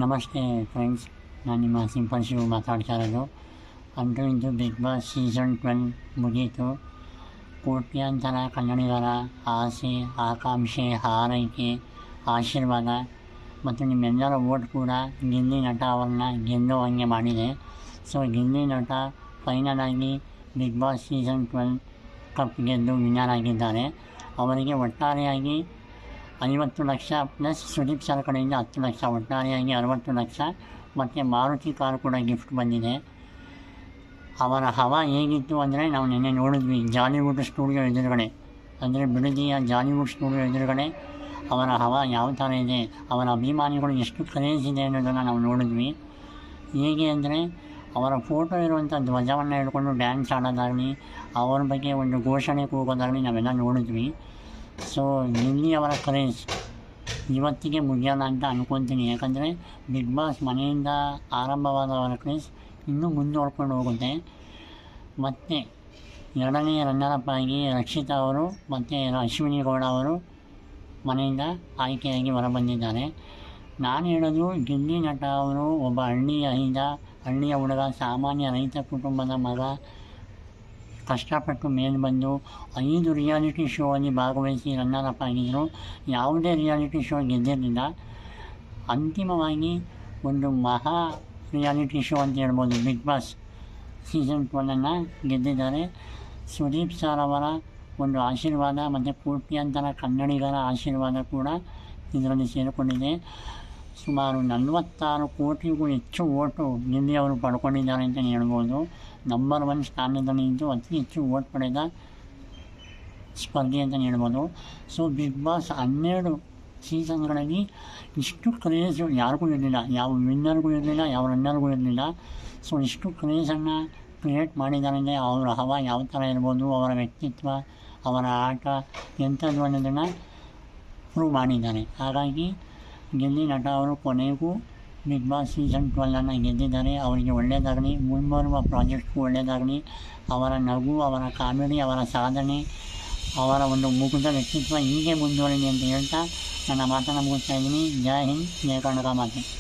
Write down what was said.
ನಮಸ್ತೆ ಫ್ರೆಂಡ್ಸ್, ನಾನು ನಿಮ್ಮ ಸಿಂಪಲ್ ಶಿವು ಮಾತಾಡ್ತಾ ಇರೋದು. ಅಂತೂ ಇಂದು ಬಿಗ್ ಬಾಸ್ ಸೀಸನ್ 12 ಮುಗೀತು. ಕೋಟ್ಯಾಂತರ ಕನ್ನಡಿಗರ ಆಸೆ, ಆಕಾಂಕ್ಷೆ, ಹಾರೈಕೆ, ಆಶೀರ್ವಾದ ಮತ್ತು ನಿಮ್ಮೆಲ್ಲರ ಓಟ್ ಕೂಡ ಗಿಲ್ಲಿ ನಟ ಅವ್ರನ್ನ ಗೆಲ್ಲುವಂಗೆ ಮಾಡಿದೆ. ಸೊ ಗಿಲ್ಲಿ ನಟ ಫೈನಲ್ ಆಗಿ ಬಿಗ್ ಬಾಸ್ ಸೀಸನ್ 12 ಕಪ್ ಗೆದ್ದು ವಿನ್ನರ್ ಆಗಿದ್ದಾರೆ. ಅವರಿಗೆ ಒಟ್ಟಾರೆಯಾಗಿ 50 ಲಕ್ಷ ಪ್ಲಸ್ ಸುದೀಪ್ ಸರ್ ಕಡೆಯಿಂದ 10 ಲಕ್ಷ, ಒಟ್ಟಾರೆಯಾಗಿ 60 ಲಕ್ಷ ಮತ್ತು ಮಾರುತಿ ಕಾರು ಕೂಡ ಗಿಫ್ಟ್ ಬಂದಿದೆ. ಅವರ ಹವಾ ಹೇಗಿತ್ತು ಅಂದರೆ, ನಾವು ನಿನ್ನೆ ನೋಡಿದ್ವಿ ಜಾಲಿವುಡ್ ಸ್ಟುಡಿಯೋ ಎದುರುಗಡೆ, ಅಂದರೆ ಬಿಡದಿಯ ಜಾಲಿವುಡ್ ಸ್ಟುಡಿಯೋ ಎದುರುಗಡೆ ಅವರ ಹವಾ ಯಾವ ಥರ ಇದೆ, ಅವರ ಅಭಿಮಾನಿಗಳು ಎಷ್ಟು ಕ್ರೇಜ್ ಇದೆ ಅನ್ನೋದನ್ನು ನಾವು ನೋಡಿದ್ವಿ. ಹೇಗೆ ಅಂದರೆ, ಅವರ ಫೋಟೋ ಇರುವಂಥ ಧ್ವಜವನ್ನು ಹಿಡ್ಕೊಂಡು ಡ್ಯಾನ್ಸ್ ಆಡೋದಾಗಲಿ, ಅವ್ರ ಬಗ್ಗೆ ಒಂದು ಘೋಷಣೆ ಕೂಗೋದಾಗಲಿ ನಾವೆಲ್ಲ ನೋಡಿದ್ವಿ. ಸೊ ಗಿಲ್ಲಿ ಅವರ ಕ್ರೇಜ್ ಇವತ್ತಿಗೆ ಮುಗಿಯೋಲ್ಲ ಅಂತ ಅಂದ್ಕೊತೀನಿ. ಯಾಕಂದರೆ ಬಿಗ್ ಬಾಸ್ ಮನೆಯಿಂದ ಆರಂಭವಾದ ಅವರ ಕ್ರೇಜ್ ಇನ್ನೂ ಮುಂದುವರ್ಕೊಂಡು ಹೋಗುತ್ತೆ. ಮತ್ತು ಎರಡನೇ ರನ್ನರಪ್ ಆಗಿ ರಕ್ಷಿತಾ ಅವರು ಮತ್ತು ಅಶ್ವಿನಿ ಗೌಡ ಅವರು ಮನೆಯಿಂದ ಆಯ್ಕೆಯಾಗಿ ಹೊರಬಂದಿದ್ದಾರೆ. ನಾನು ಹೇಳೋದು, ಗಿಲ್ಲಿ ನಟ ಅವರು ಒಬ್ಬ ಹಳ್ಳಿಯ ಹುಡುಗ, ಸಾಮಾನ್ಯ ರೈತ ಕುಟುಂಬದ ಮಗ, ಕಷ್ಟಪಟ್ಟು ಮೇಲೆ ಬಂದು 5 ರಿಯಾಲಿಟಿ ಶೋ ಅಲ್ಲಿ ಭಾಗವಹಿಸಿ ರನ್ನರಪ್ ಆಗಿದ್ದರು. ಯಾವುದೇ ರಿಯಾಲಿಟಿ ಶೋ ಗೆದ್ದಿರಲಿಲ್ಲ. ಅಂತಿಮವಾಗಿ ಒಂದು ಮಹಾ ರಿಯಾಲಿಟಿ ಶೋ ಅಂತ ಹೇಳ್ಬೋದು, ಬಿಗ್ ಬಾಸ್ ಸೀಸನ್ 12 ಗೆದ್ದಿದ್ದಾರೆ. ಸುದೀಪ್ ಸರ್ ಅವರ ಒಂದು ಆಶೀರ್ವಾದ ಮತ್ತು ಕೋಟ್ಯಾಂತರ ಕನ್ನಡಿಗರ ಆಶೀರ್ವಾದ ಕೂಡ ಇದರಲ್ಲಿ ಸೇರಿಕೊಂಡಿದೆ. ಸುಮಾರು 46 ಕೋಟಿಗೂ ಹೆಚ್ಚು ಓಟು ಗಿಲ್ಲಿ ಅವರು ಪಡ್ಕೊಂಡಿದ್ದಾರೆ ಅಂತಲೇ ಹೇಳ್ಬೋದು. ನಂಬರ್ 1 ಸ್ಥಾನದಲ್ಲಿ ಇದ್ದು ಅತಿ ಹೆಚ್ಚು ಓಟ್ ಪಡೆದ ಸ್ಪರ್ಧೆ ಅಂತಲೇ ಹೇಳ್ಬೋದು. ಸೊ ಬಿಗ್ ಬಾಸ್ 12 ಸೀಸನ್ಗಳಲ್ಲಿ ಇಷ್ಟು ಕ್ರೇಜು ಯಾರಿಗೂ ಇರಲಿಲ್ಲ, ಯಾವ ವಿನ್ನರ್ಗೂ ಇರಲಿಲ್ಲ, ಯಾವ ರನ್ನರ್ಗೂ ಇರಲಿಲ್ಲ. ಸೊ ಇಷ್ಟು ಕ್ರೇಜನ್ನು ಕ್ರಿಯೇಟ್ ಮಾಡಿದ್ದಾರೆ ಅಂದರೆ ಅವರ ಹವಾ ಯಾವ ಥರ ಇರ್ಬೋದು, ಅವರ ವ್ಯಕ್ತಿತ್ವ, ಅವರ ಆಟ ಎಂಥದ್ದು ಅನ್ನೋದನ್ನು ಪ್ರೂವ್ ಮಾಡಿದ್ದಾರೆ. ಹಾಗಾಗಿ ಗಿಲ್ಲಿ ನಟ ಅವರು ಕೊನೆಗೂ ಬಿಗ್ ಬಾಸ್ ಸೀಸನ್ 12 ಗೆದ್ದಿದ್ದಾರೆ. ಅವರಿಗೆ ಒಳ್ಳೆಯದಾಗಲಿ, ಮುಂಬರುವ ಪ್ರಾಜೆಕ್ಟ್ಗೂ ಒಳ್ಳೆಯದಾಗಲಿ. ಅವರ ನಗು, ಅವರ ಕಾಮಿಡಿ, ಅವರ ಸಾಧನೆ, ಅವರ ಒಂದು ಮುಗ್ಧ ವ್ಯಕ್ತಿತ್ವ ಹೀಗೆ ಮುಂದುವರಿಲಿ ಅಂತ ಹೇಳ್ತಾ ನನ್ನ ಮಾತನ್ನು ಮುಗಿಸ್ತಾ ಇದ್ದೀನಿ. ಜೈ ಹಿಂದ್, ಜೈ ಕರ್ನಾಟಕ ಮಾತೆ.